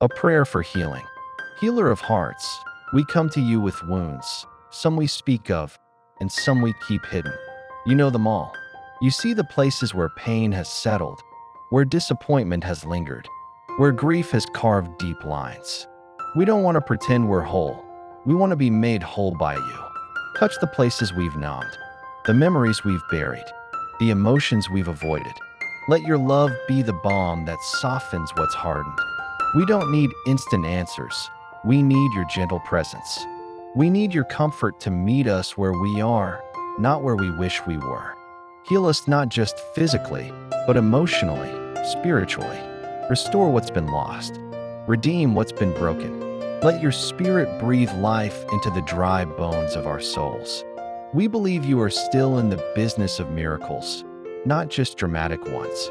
A prayer for healing. Healer of hearts, we come to you with wounds, some we speak of, and some we keep hidden. You know them all. You see the places where pain has settled, where disappointment has lingered, where grief has carved deep lines. We don't want to pretend we're whole. We want to be made whole by you. Touch the places we've numbed, the memories we've buried, the emotions we've avoided. Let your love be the balm that softens what's hardened. We don't need instant answers. We need your gentle presence. We need your comfort to meet us where we are, not where we wish we were. Heal us not just physically, but emotionally, spiritually. Restore what's been lost. Redeem what's been broken. Let your spirit breathe life into the dry bones of our souls. We believe you are still in the business of miracles, not just dramatic ones,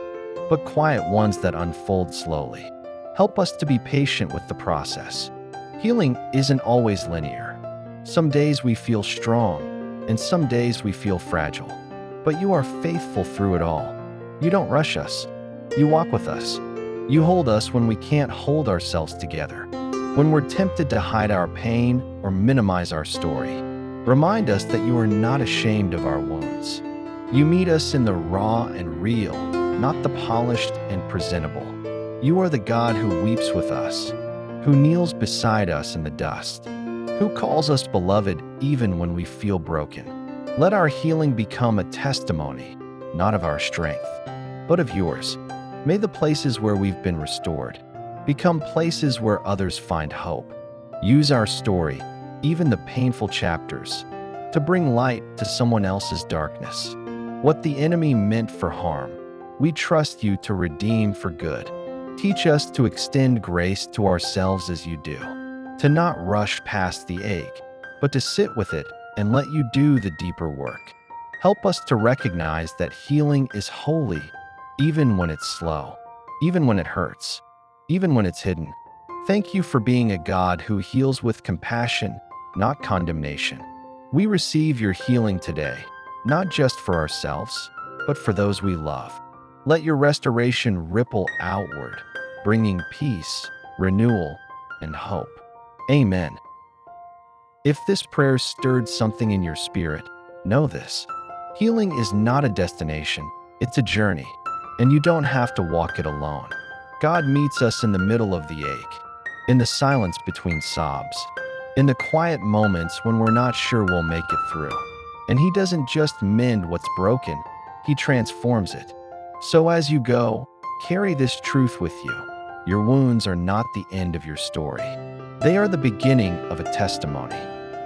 but quiet ones that unfold slowly. Help us to be patient with the process. Healing isn't always linear. Some days we feel strong, and some days we feel fragile. But you are faithful through it all. You don't rush us. You walk with us. You hold us when we can't hold ourselves together. When we're tempted to hide our pain or minimize our story, remind us that you are not ashamed of our wounds. You meet us in the raw and real, not the polished and presentable. You are the God who weeps with us, who kneels beside us in the dust, who calls us beloved even when we feel broken. Let our healing become a testimony, not of our strength, but of yours. May the places where we've been restored become places where others find hope. Use our story, even the painful chapters, to bring light to someone else's darkness. What the enemy meant for harm, we trust you to redeem for good. Teach us to extend grace to ourselves as you do, to not rush past the ache, but to sit with it and let you do the deeper work. Help us to recognize that healing is holy, even when it's slow, even when it hurts, even when it's hidden. Thank you for being a God who heals with compassion, not condemnation. We receive your healing today, not just for ourselves, but for those we love. Let your restoration ripple outward, bringing peace, renewal, and hope. Amen. If this prayer stirred something in your spirit, know this. Healing is not a destination, it's a journey, and you don't have to walk it alone. God meets us in the middle of the ache, in the silence between sobs, in the quiet moments when we're not sure we'll make it through. And He doesn't just mend what's broken, He transforms it. So as you go, carry this truth with you. Your wounds are not the end of your story. They are the beginning of a testimony.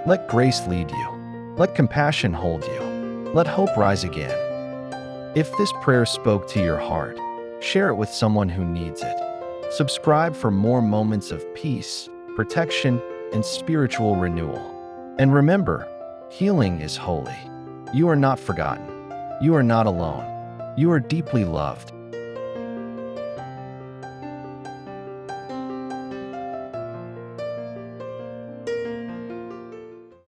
Let grace lead you. Let compassion hold you. Let hope rise again. If this prayer spoke to your heart, share it with someone who needs it. Subscribe for more moments of peace, protection, and spiritual renewal. And remember, healing is holy. You are not forgotten. You are not alone. You are deeply loved.